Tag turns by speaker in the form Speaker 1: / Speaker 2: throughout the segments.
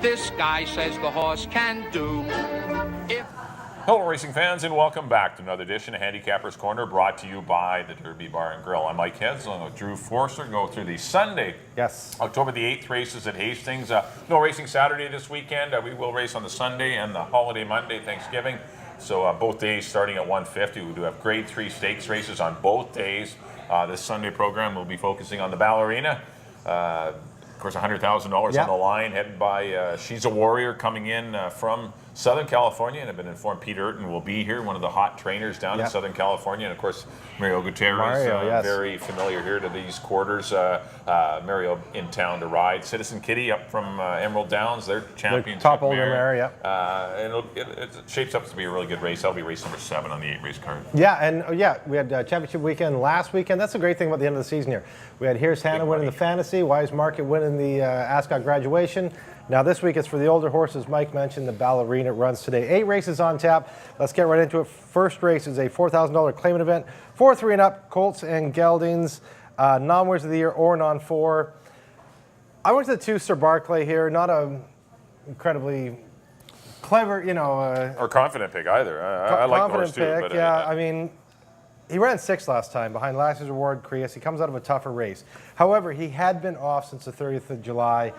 Speaker 1: this guy says the horse can do.
Speaker 2: Hello, racing fans, and welcome back to another edition of Handicappers Corner, brought to you by the Derby Bar and Grill. I'm Mike Hedges, along with Drew Forster. Go through the Sunday, October the 8th races at Hastings. No racing Saturday this weekend. We will race on the Sunday and the holiday Monday, Thanksgiving. So both days starting at 1:50. We do have Grade 3 stakes races on both days. This Sunday program will be focusing on the Ballerina. Of course, $100,000 on the line, headed by She's a Warrior, coming in from Southern California, and I've been informed Pete Urton will be here, one of the hot trainers down in Southern California. And of course, Mario Gutierrez, very familiar here to these quarters. Mario in town to ride. Citizen Kitty up from Emerald Downs, their championship
Speaker 3: top older
Speaker 2: mare. And it shapes up to be a really good race. That'll be race number 7 on the 8-race card.
Speaker 3: Yeah, and we had championship weekend last weekend. That's the great thing about the end of the season here. We had Here's Hannah winning the Fantasy, Wise Market winning the Ascot Graduation. Now this week it's for the older horses. Mike mentioned the Ballerina runs today. 8 races on tap. Let's get right into it. First race is a $4,000 claimant event. 4-3 and up, Colts and Geldings. Non-winners of the year or non-4. I went to the 2 Sir Barclay here. Not a incredibly clever,
Speaker 2: or confident pick either. I like the horse too.
Speaker 3: Pick, but, I mean, he ran 6th last time behind last year's Award Creas. He comes out of a tougher race. However, he had been off since the 30th of July.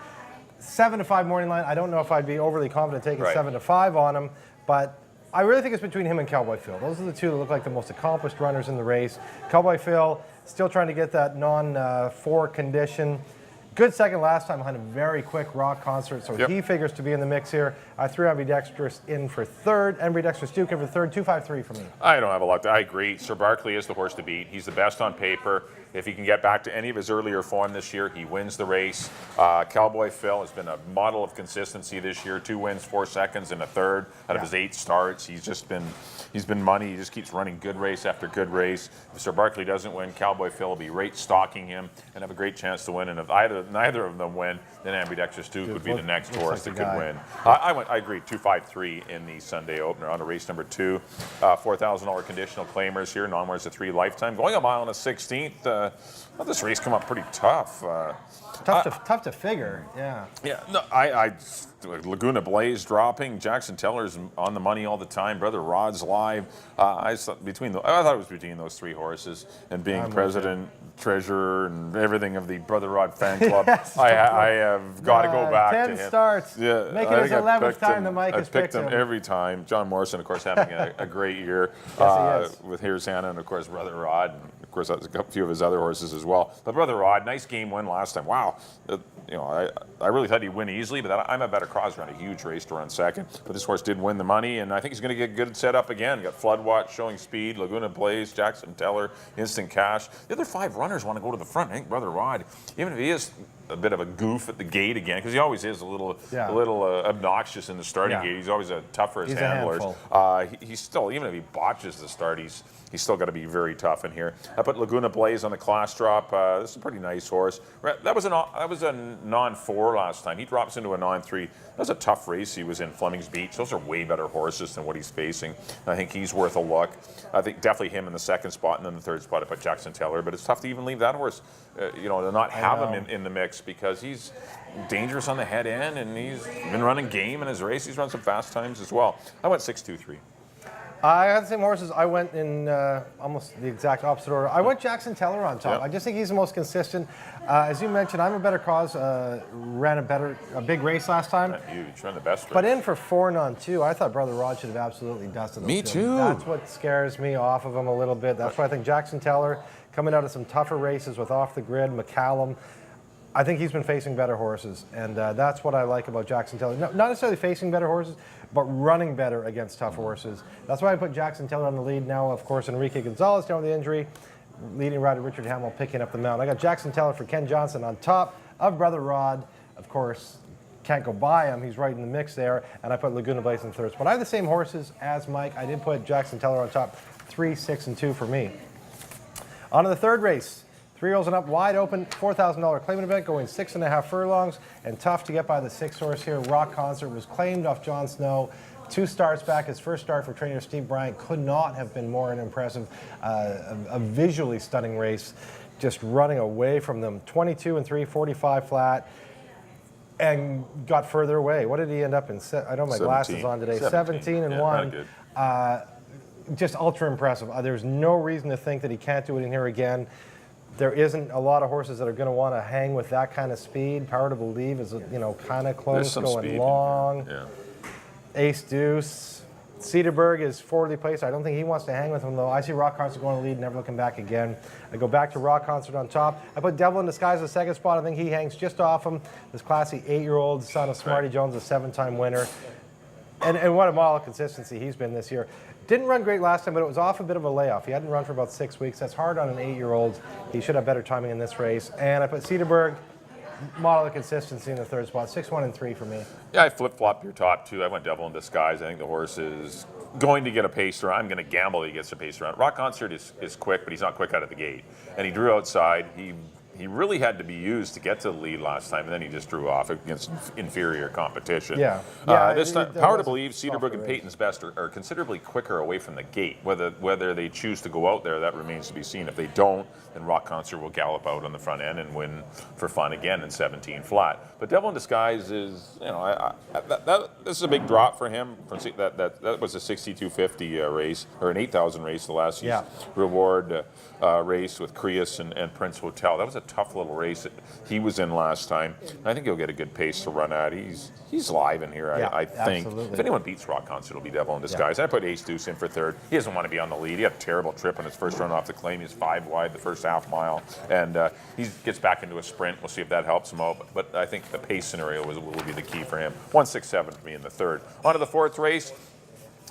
Speaker 3: 7-5 morning line. I don't know if I'd be overly confident taking 7-5 on him, but I really think it's between him and Cowboy Phil. Those are the 2 that look like the most accomplished runners in the race. Cowboy Phil still trying to get that non-4 condition. Good second last time behind a very quick rock concert, so he figures to be in the mix here. I threw Ambidextrous in for 3rd. Ambidextrous Duke in for 3rd. 2-5-3 for me.
Speaker 2: I don't have a lot. I agree. Sir Barclay is the horse to beat. He's the best on paper. If he can get back to any of his earlier form this year, he wins the race. Cowboy Phil has been a model of consistency this year. 2 wins, 4 seconds, and a 3rd out of his 8 starts. He's been money. He just keeps running good race after good race. If Sir Barclay doesn't win, Cowboy Phil will be right stalking him and have a great chance to win. And if neither of them win, then Ambidextrous Duke would be the next horse that could win. I agree. 2-5-3 in the Sunday opener on to race number 2. $4,000 conditional claimers here. Non-winners of 3 lifetime. Going a mile and a 16th. This race come up pretty tough.
Speaker 3: Tough to figure. Yeah.
Speaker 2: No, Laguna Blaze dropping. Jackson Teller's on the money all the time. Brother Rod's live. I thought it was between those 3 horses, and being president, treasurer, and everything of the Brother Rod fan club, I have got to go back to him.
Speaker 3: 10 starts.
Speaker 2: Yeah,
Speaker 3: making his 11th time that Mike has picked him.
Speaker 2: Every time. John Morrison, of course, having a great year with Here's Hannah, and of course Brother Rod, and of course that's a few of his other horses as well. But Brother Rod, nice game win last time. Wow. I really thought he'd win easily, but I'm a better cause ran a huge race to run 2nd. But this horse did win the money, and I think he's going to get good set up again. Got Flood Watch showing speed, Laguna Blaze, Jackson Teller, Instant Cash. The other 5 runners want to go to the front. I think Brother Rod, even if he is a bit of a goof at the gate again, because he always is a little obnoxious in the starting gate. He's always tough for his handlers. He's still, even if he botches the start, he's still got to be very tough in here. I put Laguna Blaze on the class drop. This is a pretty nice horse. That was a non-4 last time. He drops into a non-3. That was a tough race he was in, Fleming's Beach. Those are way better horses than what he's facing. I think he's worth a look. I think definitely him in the 2nd spot, and then the 3rd spot I put Jackson Teller. But it's tough to even leave that horse, to not have him in the mix, because he's dangerous on the head end, and he's been running game in his race. He's run some fast times as well. I went 6-2-3.
Speaker 3: I had the same horses. I went in almost the exact opposite order. I went Jackson Teller on top. I just think he's the most consistent. As you mentioned, I'm a better cause. Ran a big race last time.
Speaker 2: Huge, ran the best race.
Speaker 3: But in for 4-2, I thought Brother Rod should have absolutely dusted him.
Speaker 2: Me too.
Speaker 3: That's what scares me off of him a little bit. That's why I think Jackson Teller, coming out of some tougher races with Off the Grid, McCallum, I think he's been facing better horses, and that's what I like about Jackson Teller. Not necessarily facing better horses, but running better against tough horses. That's why I put Jackson Teller on the lead. Now, of course, Enrique Gonzalez down with the injury. Leading rider Richard Hamill picking up the mount. I got Jackson Teller for Ken Johnson on top of Brother Rod. Of course, can't go by him. He's right in the mix there. And I put Laguna Blaze in 3rd. But I have the same horses as Mike. I did put Jackson Teller on top. 3, 6, and 2 for me. On to the 3rd race. 3-year-olds and up, wide open, $4,000 claimant event, going 6.5 furlongs, and tough to get by the 6th horse here. Rock Concert was claimed off John Snow. 2 starts back. His first start for trainer Steve Bryant could not have been more impressive. A visually stunning race, just running away from them. 22-3, 45 flat. and got further away. What did he end up in? I know my glasses on today. 17 and 1. Just ultra impressive. There's no reason to think that he can't do it in here again. There isn't a lot of horses that are going to want to hang with that kind of speed. Power to Believe is, kind of close, going long.
Speaker 2: Yeah.
Speaker 3: Ace Deuce. Cedarburg is forwardly placed. I don't think he wants to hang with him, though. I see Rock Concert going to lead, never looking back again. I go back to Rock Concert on top. I put Devil in Disguise in the second spot. I think he hangs just off him. This classy 8-year-old son of Smarty Jones, a 7-time winner. And what a model of consistency he's been this year. Didn't run great last time, but it was off a bit of a layoff. He hadn't run for about 6 weeks. That's hard on an 8-year-old. He should have better timing in this race. And I put Cedarburg, model of consistency in the third spot. 6, 1, and 3 for me.
Speaker 2: Yeah, I flip-flopped your top two. I went Devil in Disguise. I think the horse is going to get a pace run. I'm going to gamble he gets a pace run. Rock Concert is quick, but he's not quick out of the gate. And he drew outside. He really had to be used to get to the lead last time, and then he just drew off against inferior competition.
Speaker 3: Yeah.
Speaker 2: This time, Power to Believe, Cedarburg, and Peyton's Best are considerably quicker away from the gate. Whether they choose to go out there, that remains to be seen. If they don't, then Rock Concert will gallop out on the front end and win for fun again in 17 flat. But Devil in Disguise is, this is a big drop for him. That was a 62.50 race, or an 8,000 race, the last reward race with Creus and Prince Hotel. That was a tough little race that he was in last time. I think he'll get a good pace to run at. He's live in here, I think.
Speaker 3: Absolutely.
Speaker 2: If anyone beats Rock Concert, it'll be Devil in Disguise. I put Ace Deuce in for third. He doesn't want to be on the lead. He had a terrible trip on his first run off the claim. He's 5 wide the first half mile, and he gets back into a sprint. We'll see if that helps him out. But I think the pace scenario will be the key for him. 1-6-7 for me in the third. On to the fourth race.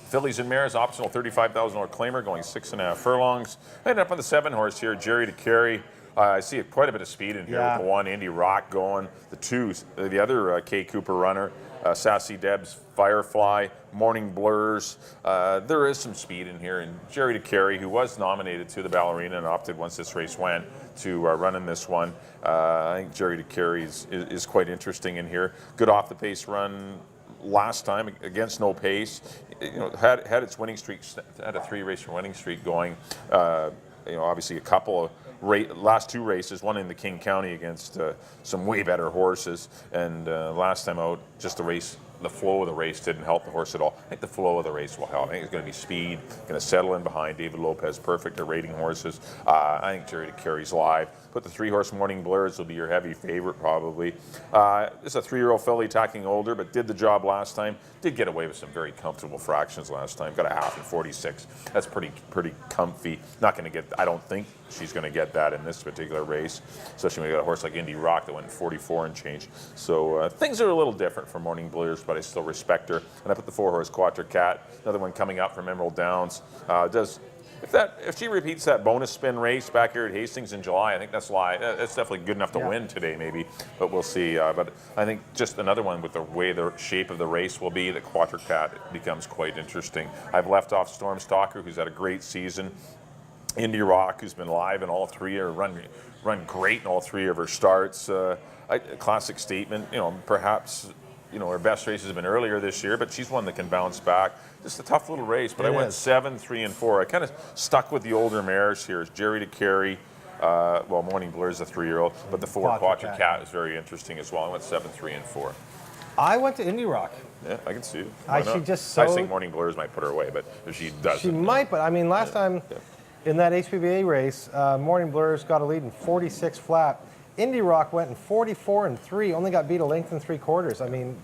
Speaker 2: Fillies and Mares, optional $35,000 claimer, going 6.5 furlongs. I ended up on the 7 horse here, Jerry to Carry. I see quite a bit of speed in here with the 1, Indy Rock going. The 2s, the other K. Cooper runner, Sassy Debs, Firefly, Morning Blurs. There is some speed in here. And Jerry to Carry, who was nominated to the Ballerina and opted once this race went to run in this one. I think Jerry to Carry is quite interesting in here. Good off the pace run last time against no pace. Had its winning streak, had a 3-race winning streak going. Obviously a couple of last 2 races, one in the King County against some way better horses, and last time out, just the flow of the race didn't help the horse at all. I think the flow of the race will help. I think it's going to be speed, going to settle in behind David Lopez, perfect at rating horses. I think Jerry to Carry's live. Put the 3-horse Morning Blurs will be your heavy favorite probably. This is a 3-year-old filly attacking older, but did the job last time. Did get away with some very comfortable fractions last time. Got a half in 46. That's pretty comfy. Not going to get, I don't think she's going to get that in this particular race, especially when you got a horse like Indy Rock that went 44 and change. So things are a little different for Morning Blurs, but I still respect her. And I put the 4-horse Quattro Cat, another one coming up from Emerald Downs. If she repeats that bonus spin race back here at Hastings in July, I think that's definitely good enough to win today, maybe. But we'll see. But I think just another one with the way the shape of the race will be, the Quattro Cat becomes quite interesting. I've left off Storm Stalker, who's had a great season. Indy Rock, who's been live in all 3, or run great in all 3 of her starts. Classic statement. Perhaps her best race has been earlier this year, but she's one that can bounce back. Just a tough little race, but I went 7, 3, and 4. I kind of stuck with the older mares here. Jerry to Carry. Morning Blur is a 3-year-old, but the 4 Quattro Cat is very interesting as well. I went 7, 3, and 4.
Speaker 3: I went to Indy Rock.
Speaker 2: Yeah, I can see it.
Speaker 3: I
Speaker 2: think Morning Blurs might put her away, but if she doesn't.
Speaker 3: She might, but I mean, last time in that HPBA race, Morning Blurs got a lead in 46 flat. Indy Rock went in 44 and 3, only got beat a length and 3/4. I mean,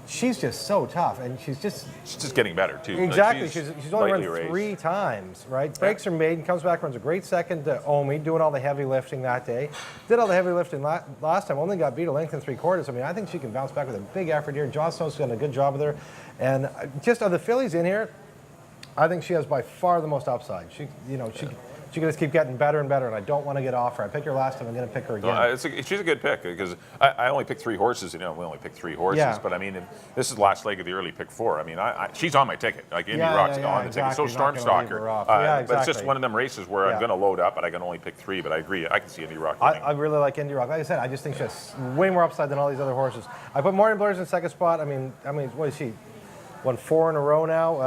Speaker 3: she's just so tough, and she's just
Speaker 2: getting better too.
Speaker 3: Exactly, she's only run 3 times, right? Breaks her maiden, comes back, runs a great second to Omi, doing all the heavy lifting that day. Did all the heavy lifting last time, only got beat a length and 3/4. I mean, I think she can bounce back with a big effort here. John Snow's done a good job with her, and just of the fillies in here, I think she has by far the most upside. She can just keep getting better and better, and I don't want to get off her. I picked her last time. I'm going to pick her again.
Speaker 2: No, she's a good pick because I only picked 3 horses. We only picked 3 horses.
Speaker 3: Yeah.
Speaker 2: But I mean, if this is the last leg of the early pick 4. I mean, she's on my ticket. Like Indy Rock's on the ticket. So Storm Stalker. But it's just one of them races where I'm going to load up, but I can only pick 3. But I agree. I can see Indy Rock.
Speaker 3: I really like Indy Rock. Like I said, I just think she has way more upside than all these other horses. I put Morning Blurs in second spot. I mean, what is she? Won 4 in a row now.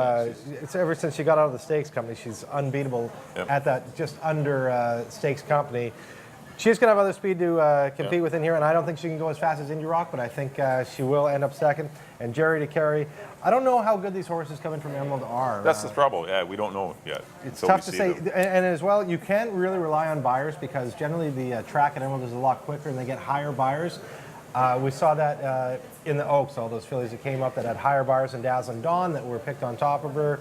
Speaker 3: It's ever since she got out of the stakes company, she's unbeatable at that just under stakes company. She's going to have other speed to compete with in here, and I don't think she can go as fast as Indy Rock, but I think she will end up second. And Jerry to carry. I don't know how good these horses coming from Emerald are.
Speaker 2: That's the trouble. Yeah, we don't know yet.
Speaker 3: It's tough to say. And as well, you can't really rely on buyers because generally the track at Emerald is a lot quicker and they get higher buyers. We saw that in the Oaks, all those fillies that came up that had higher buyers than Dazzling Dawn that were picked on top of her.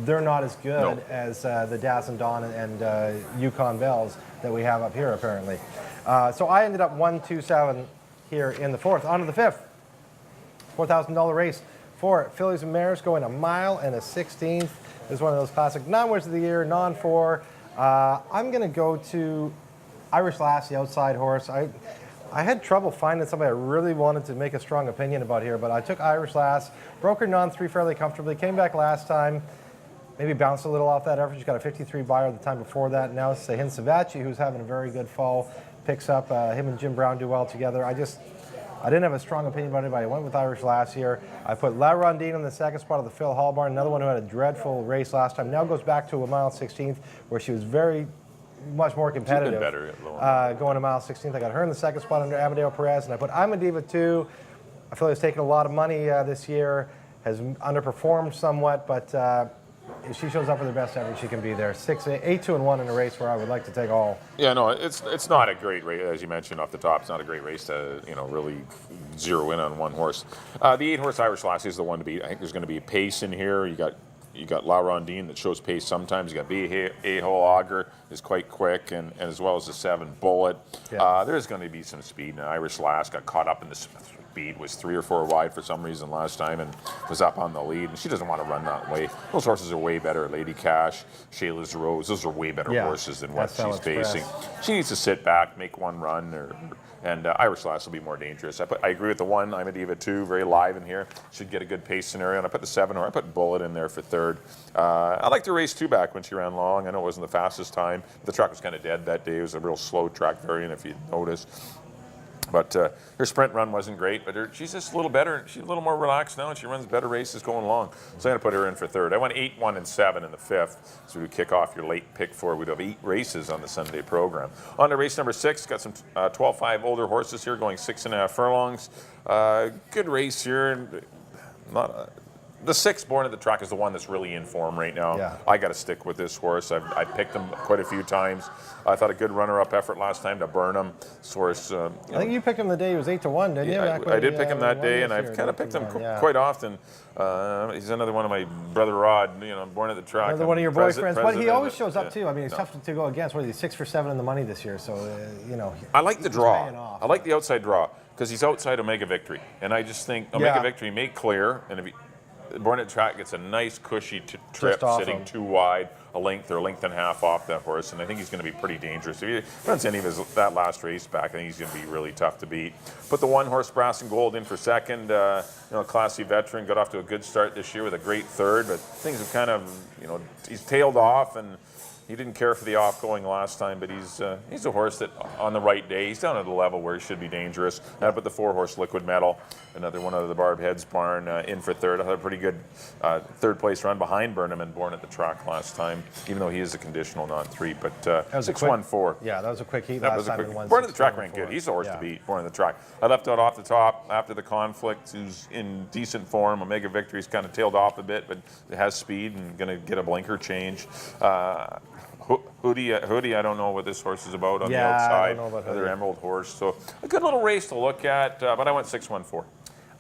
Speaker 3: They're not as good as the Dazzling Dawn and Yukon Bells that we have up here, apparently. So I ended up 1-2-7 here in the fourth. On to the fifth. $4,000 race for fillies and mares going 1 mile and a 16th. This is one of those classic non-winners of the year, non-4. I'm going to go to Irish Lass, the outside horse. I had trouble finding somebody I really wanted to make a strong opinion about here, but I took Irish Lass, broke her non-3 fairly comfortably, came back last time, maybe bounced a little off that effort. She's got a 53 buyer the time before that. Now it's Sahin Savachi, who's having a very good fall, picks up. Him and Jim Brown do well together. I didn't have a strong opinion about anybody. I went with Irish Lass here. I put La Rondine in the second spot of the Phil Hall barn, another one who had a dreadful race last time. Now goes back to 1 mile 16th, where she was very much more competitive.
Speaker 2: She's been better at
Speaker 3: going 1 mile 16th. I got her in the second spot under Amadeo Perez, and I put I'm a Diva 2. I feel he's taken a lot of money this year, has underperformed somewhat, but if she shows up for the best ever, she can be there. 8-2-1 in a race where I would like to take all.
Speaker 2: Yeah, no, it's not a great race, as you mentioned off the top. It's not a great race to really zero in on one horse. The 8-horse Irish Lass is the one to beat. I think there's going to be pace in here. You got La Rondine that shows pace sometimes. You got A-Hole Auger is quite quick, and as well as the 7 Bullet. Yeah. There's going to be some speed. And Irish Lass got caught up in the speed, was 3 or 4 wide for some reason last time and was up on the lead. And she doesn't want to run that way. Those horses are way better. Lady Cash, Shayla's Rose, those are way better horses than what she's facing. She needs to sit back, make one run, and Irish Lass will be more dangerous. I agree with the 1. I'm a Diva 2, very live in here. Should get a good pace scenario. And I put the 7, or I put Bullet in there for 3rd. I liked the race 2 back when she ran long. I know it wasn't the fastest time. The track was kind of dead that day. It was a real slow track variant, if you noticed. But her sprint run wasn't great, but she's just a little better. She's a little more relaxed now, and she runs better races going along. So I'm going to put her in for 3rd. I went 8, 1, and 7 in the 5th. So we kick off your late pick 4. We'd have 8 races on the Sunday program. On to race number 6. Got some 12-5 older horses here going 6.5 furlongs. Good race here. The 6 Born at the Track is the one that's really in form right now. Yeah. I got to stick with this horse. I picked him quite a few times. I thought a good runner-up effort last time to Burnham. This horse,
Speaker 3: I think you picked him the day he was 8-1, didn't you?
Speaker 2: I did pick him that day, and I've kind of picked him quite often. He's another one of my brother Rod. Born at the Track.
Speaker 3: Another one of your boyfriends, but he always shows up too. I mean, it's tough to go against. What is he, 6 for 7 in the money this year? So
Speaker 2: I like the draw. I like the outside draw because he's outside Omega Victory, and I just think Omega Victory made clear, and if he. Born at Track gets a nice cushy trip sitting 2 wide, a length or a length and a half off that horse, and I think he's going to be pretty dangerous. If he runs any of that last race back, I think he's going to be really tough to beat. Put the 1-horse Brass and Gold in for 2nd. Classy veteran, got off to a good start this year with a great 3rd, but things have kind of, he's tailed off, and he didn't care for the off-going last time, but he's a horse that on the right day, he's down at a level where he should be dangerous. And I put the 4-horse Liquid Metal, another one out of the Barb Heads barn, in for 3rd. I had a pretty good 3rd-place run behind Burnham and Born at the Track last time, even though he is a conditional non-3. But 6-1-4.
Speaker 3: Yeah, that was a quick heat last time.
Speaker 2: Born at the Track ran good. He's the horse to beat, Born at the Track. I left out off the top after the conflict, who's in decent form. Omega Victory's kind of tailed off a bit, but it has speed and going to get a blinker change. Hoodie, I don't know what this horse is about on the outside. Another Emerald horse. So a good little race to look at, but I went 6-1-4.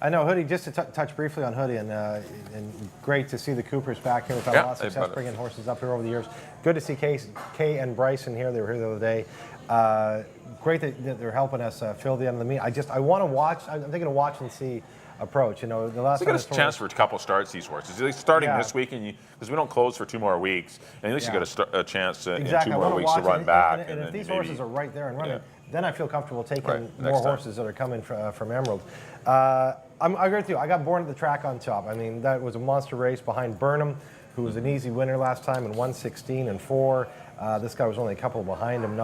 Speaker 3: I know Hoodie, just to touch briefly on Hoodie, and great to see the Coopers back here. We've had a lot of success bringing horses up here over the years. Good to see Kay and Bryson here. They were here the other day. Great that they're helping us fill the end of the meet. I want to watch. I'm thinking of watch and see approach. The last
Speaker 2: time. They got a chance for a couple starts, these horses. They're starting this week, because we don't close for 2 more weeks. And at least you got a chance in 2 more weeks to run back.
Speaker 3: And if these horses are right there and running, then I feel comfortable taking more horses that are coming from Emerald. I agree with you. I got Born at the Track on top. I mean, that was a monster race behind Burnham, who was an easy winner last time in 1:16-4. This guy was only a couple behind him,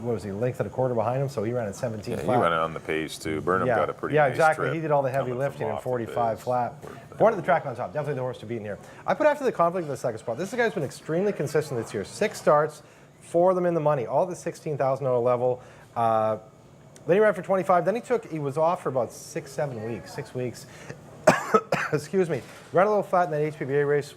Speaker 3: what was he, length and a quarter behind him, so he ran at 17 flat.
Speaker 2: He ran on the pace too. Burnham got a pretty nice
Speaker 3: exactly.
Speaker 2: trip.
Speaker 3: He did all the heavy lifting in 45 flat. Born at the Track on top, definitely the horse to beat in here. I put after the conflict in the second spot. This guy's been extremely consistent this year. 6 starts, 4 of them in the money, all the $16,000 level. Then he ran for 25. Then he was off for about 6 weeks. Excuse me. Ran a little flat in that HPBA race.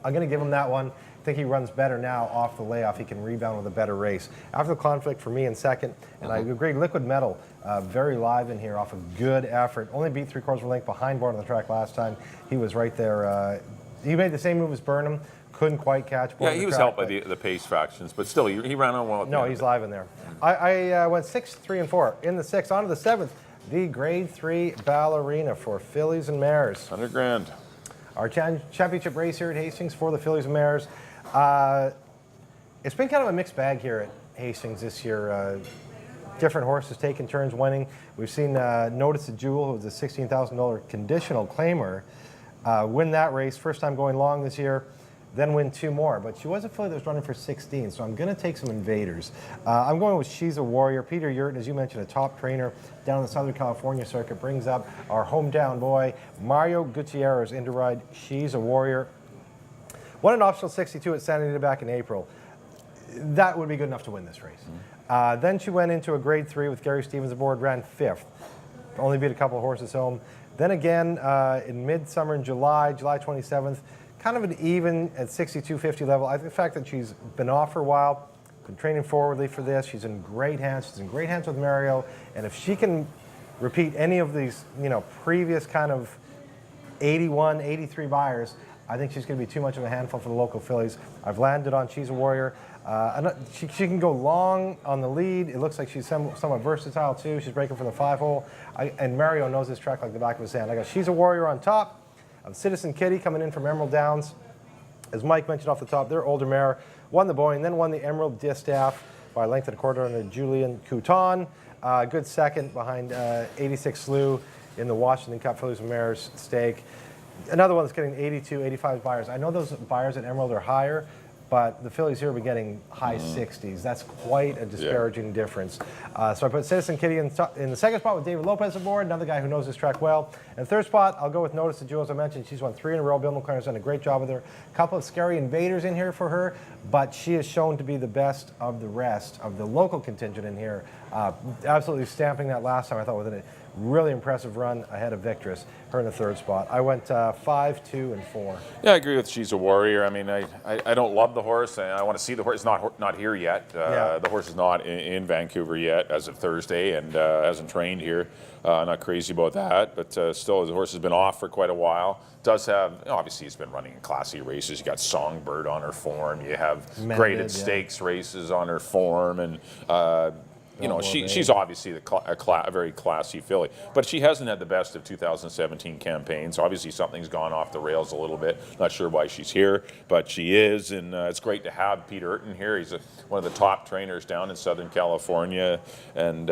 Speaker 3: I'm going to give him that one. I think he runs better now off the layoff. He can rebound with a better race. After the conflict for me in second, and I agree, Liquid Metal, very live in here off a good effort. Only beat 3/4 of a length behind board on the track last time. He was right there. He made the same move as Burnham. Couldn't quite catch board.
Speaker 2: Yeah, he was helped by the pace fractions, but still, he ran on well.
Speaker 3: No, he's live in there. I went 6, 3, and 4. In the 6th, on to the 7th, the Grade 3 Ballerina for fillies and mares.
Speaker 2: $100,000.
Speaker 3: Our championship race here at Hastings for the fillies and mares. It's been kind of a mixed bag here at Hastings this year. Different horses taking turns winning. We've seen Notice the Jewel, who was a $16,000 conditional claimer, win that race. First time going long this year. Then win 2 more. But she was a filly that was running for 16, so I'm going to take some invaders. I'm going with She's a Warrior. Peter Yurton, as you mentioned, a top trainer down in the Southern California circuit, brings up our hometown boy, Mario Gutierrez, in to ride She's a Warrior. Won an optional 62 at Santa Anita back in April. That would be good enough to win this race. Then she went into a Grade 3 with Gary Stevens aboard, ran 5th. Only beat a couple of horses home. Then again, in midsummer in July 27th, kind of an even at 62.50 level. I think the fact that she's been off for a while, been training forwardly for this, she's in great hands. She's in great hands with Mario. And if she can repeat any of these, previous kind of 81, 83 buyers, I think she's going to be too much of a handful for the local fillies. I've landed on She's a Warrior. She can go long on the lead. It looks like she's somewhat versatile too. She's breaking from the 5-hole. And Mario knows this track like the back of his hand. I got She's a Warrior on top. Citizen Kitty coming in from Emerald Downs. As Mike mentioned off the top, their older mare won the Boeing, then won the Emerald Distaff by a length and a quarter under Julian Couton. Good second behind 86 Slew in the Washington Cup Fillies and Mares stake. Another one that's getting 82, 85 buyers. I know those buyers at Emerald are higher, but the fillies here will be getting high 60s. That's quite a disparaging difference. So I put Citizen Kitty in the second spot with David Lopez aboard, another guy who knows this track well. And third spot, I'll go with Notice the Jewel, as I mentioned. She's won 3 in a row. Bill McLaren's done a great job with her. A couple of scary invaders in here for her, but she is shown to be the best of the rest of the local contingent in here. Absolutely stamping that last time, I thought, with a really impressive run ahead of Victress. Her in the third spot. I went 5, 2, and 4.
Speaker 2: Yeah, I agree with She's a Warrior. I mean, I don't love the horse. I want to see the horse. It's not here yet. The horse is not in Vancouver yet as of Thursday and hasn't trained here. Not crazy about that, but still, the horse has been off for quite a while. Does have, obviously, he's been running in classy races. You got Songbird on her form. You have graded stakes races on her form, and she's obviously a very classy filly, but she hasn't had the best of 2017 campaigns. Obviously, something's gone off the rails a little bit. Not sure why she's here, but she is, and it's great to have Peter Yurton here. He's one of the top trainers down in Southern California, and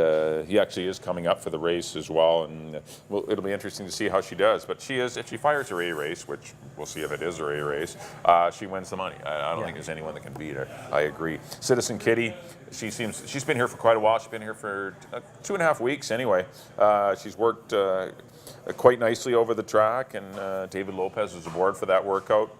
Speaker 2: he actually is coming up for the race as well. And it'll be interesting to see how she does. But she is, if she fires her A race, which we'll see if it is her A race, she wins the money. I don't think there's anyone that can beat her. I agree. Citizen Kitty. She's been here for quite a while. She's been here for 2.5 weeks anyway. She's worked quite nicely over the track, and David Lopez was aboard for that workout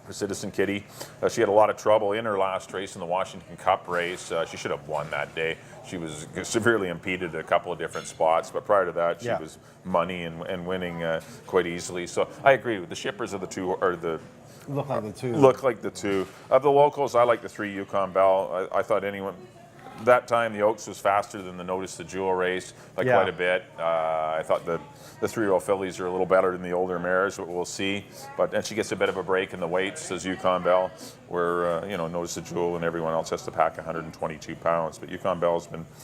Speaker 2: for Citizen Kitty. She had a lot of trouble in her last race in the Washington Cup race. She should have won that day. She was severely impeded at a couple of different spots, but prior to that, she was money and winning quite easily. So I agree with the shippers of the two, or the
Speaker 3: Look like the two. Of
Speaker 2: the locals, I like the 3 Yukon Bell. I thought that time the Oaks was faster than the Notice the Jewel race by quite a bit. I thought the 3-year-old fillies are a little better than the older mares, but we'll see. And she gets a bit of a break in the weights, says Yukon Bell, where Notice the Jewel and everyone else has to pack 122 pounds. But Yukon Bell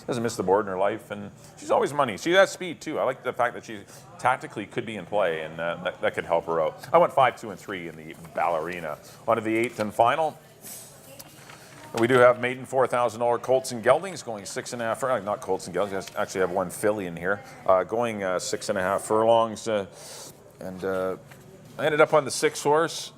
Speaker 2: hasn't missed the board in her life, and she's always money. She has speed too. I like the fact that she tactically could be in play, and that could help her out. I went 5, 2, and 3 in the Ballerina. On to the 8th and final. We do have maiden $4,000 Colts and Geldings going 6.5. Not Colts and Geldings. I actually have one filly in here going 6.5 furlongs. And I ended up on the 6th horse.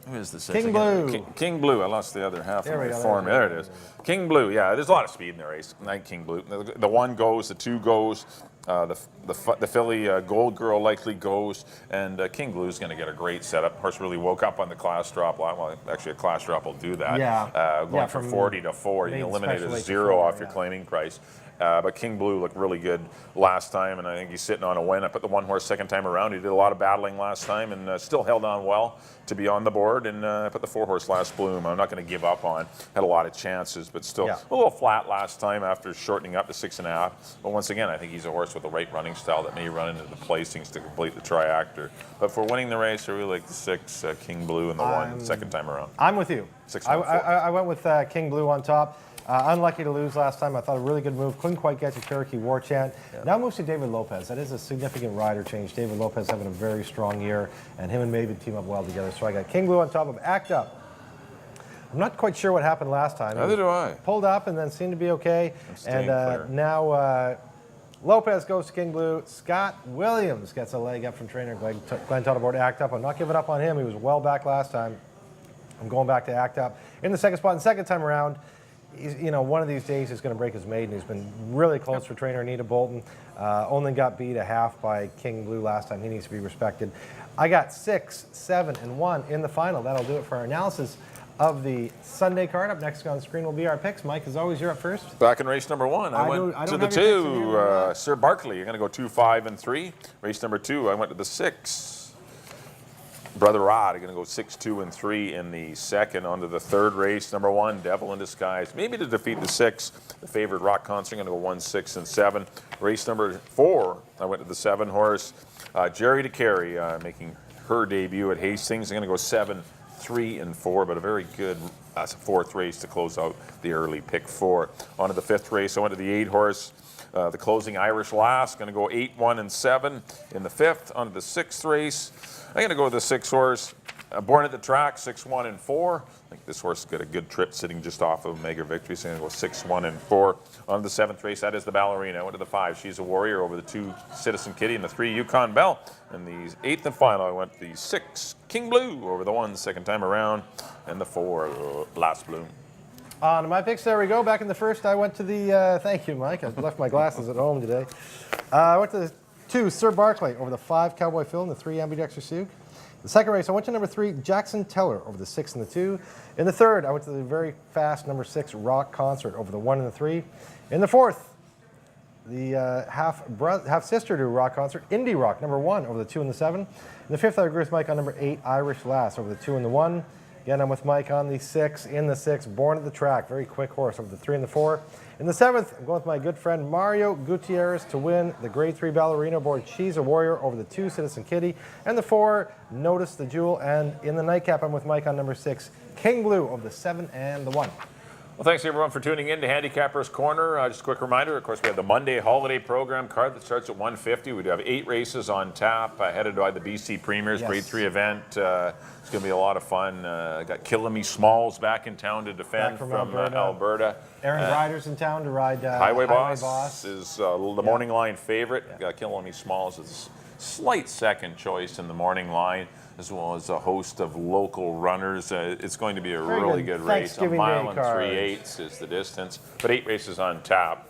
Speaker 2: Who is this?
Speaker 3: King Blue.
Speaker 2: King Blue. I lost the other half of my
Speaker 3: go,
Speaker 2: form. There it is. King Blue. Yeah, there's a lot of speed in the race. King Blue. The 1 goes, the 2 goes. The filly Gold Girl likely goes, and King Blue's going to get a great setup. Horse really woke up on the class drop line. Well, actually, a class drop will do that.
Speaker 3: Yeah.
Speaker 2: Going from 40 to 4, you eliminate a zero off your claiming price. But King Blue looked really good last time, and I think he's sitting on a win. I put the one horse second time around. He did a lot of battling last time and still held on well to be on the board. And I put the 4 horse Last Bloom. I'm not going to give up on. Had a lot of chances, but still a little flat last time after shortening up to 6.5. But once again, I think he's a horse with the right running style that may run into the placings to complete the triactor. But for winning the race, I really like the 6 King Blue and the 1 second time around.
Speaker 3: I'm with you.
Speaker 2: 6
Speaker 3: I went with King Blue on top. Unlucky to lose last time. I thought a really good move. Couldn't quite get to Cherokee War Chant. Now moves to David Lopez. That is a significant rider change. David Lopez having a very strong year, and him and Maven team up well together. So I got King Blue on top of Act Up. I'm not quite sure what happened last time.
Speaker 2: Neither do I.
Speaker 3: Pulled up and then seemed to be okay. And now Lopez goes to King Blue. Scott Williams gets a leg up from trainer Glenn Tuttleboard. Act Up. I'm not giving up on him. He was well back last time. I'm going back to Act Up in the second spot. And second time around, one of these days he's going to break his maiden. He's been really close for trainer Anita Bolton. Only got beat a half by King Blue last time. He needs to be respected. I got 6, 7, and 1 in the final. That'll do it for our analysis of the Sunday card. Up next on the screen will be our picks. Mike, as always, you're up first.
Speaker 2: Back in race number 1. I went to the 2. Sir Barkley, you're going to go 2, 5, and 3. Race number 2, I went to the 6. Brother Rod, going to go 6, 2, and 3 in the second. On to the third race, number 1, Devil in Disguise. Maybe to defeat the 6, the favorite Rock Concert, going to go 1, 6, and 7. Race number 4, I went to the 7 horse, Jerry DeCarry, making her debut at Hastings. I'm going to go 7, 3, and 4, but a very good fourth race to close out the early pick 4. On to the 5th race, I went to the 8 horse, the closing Irish Lass, going to go 8, 1, and 7 in the 5th. On to the 6th race, I'm going to go with the 6 horse, Born at the Track, 6, 1, and 4. I think this horse has got a good trip sitting just off of Mega Victory, so I'm going to go 6, 1, and 4. On to the 7th race, that is the Ballerina. I went to the 5, She's a Warrior, over the 2, Citizen Kitty, and the 3, Yukon Bell. And the 8th and final, I went to the 6, King Blue, over the 1, second time around, and the 4, Last Bloom.
Speaker 3: On my picks, there we go. Back in the first, I went to the, thank you, Mike. I left my glasses at home today. I went to the 2, Sir Barkley, over the 5, Cowboy Phil, and the 3, Ambidextrous. The second race, I went to number 3, Jackson Teller, over the 6 and the 2. In the third, I went to the very fast number 6, Rock Concert, over the 1 and the 3. In the fourth, the half-sister to Rock Concert, Indie Rock, number 1, over the 2 and the 7. In the fifth, I agree with Mike on number 8, Irish Lass, over the 2 and the 1. Again, I'm with Mike on the 6, in the 6, Born at the Track, very quick horse, over the 3 and the 4. In the 7th, I'm going with my good friend Mario Gutierrez to win the Grade 3 Ballerina aboard She's a Warrior, over the 2, Citizen Kitty, and the 4, Notice the Jewel. And in the nightcap, I'm with Mike on number 6, King Blue, over the 7 and the 1.
Speaker 2: Well, thanks everyone for tuning in to Handicappers Corner. Just a quick reminder, of course, we have the Monday holiday program card that starts at 1:50. We do have 8 races on tap, headed by the BC Premiers Grade 3 event. It's going to be a lot of fun. Got Killamy Smalls back in town to defend from Alberta.
Speaker 3: Aaron Ryder's in town to ride
Speaker 2: Highway Boss is the morning line favorite. Killamy Smalls is slight second choice in the morning line, as well as a host of local runners. It's going to be a really good race. A mile and 3/8 is the distance, but 8 races on tap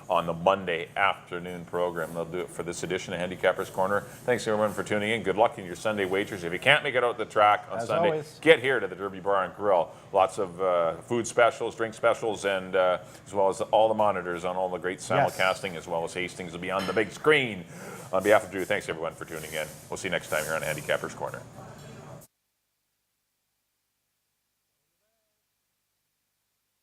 Speaker 2: on the Monday afternoon program. They'll do it for this edition of Handicappers Corner. Thanks everyone for tuning in. Good luck in your Sunday wagers. If you can't make it out the track on Sunday, always, get here to the Derby Bar and Grill. Lots of food specials, drink specials, and as well as all the monitors on all the great simulcasting, as well as Hastings will be on the big screen. On behalf of Drew, thanks everyone for tuning in. We'll see you next time here on Handicappers Corner.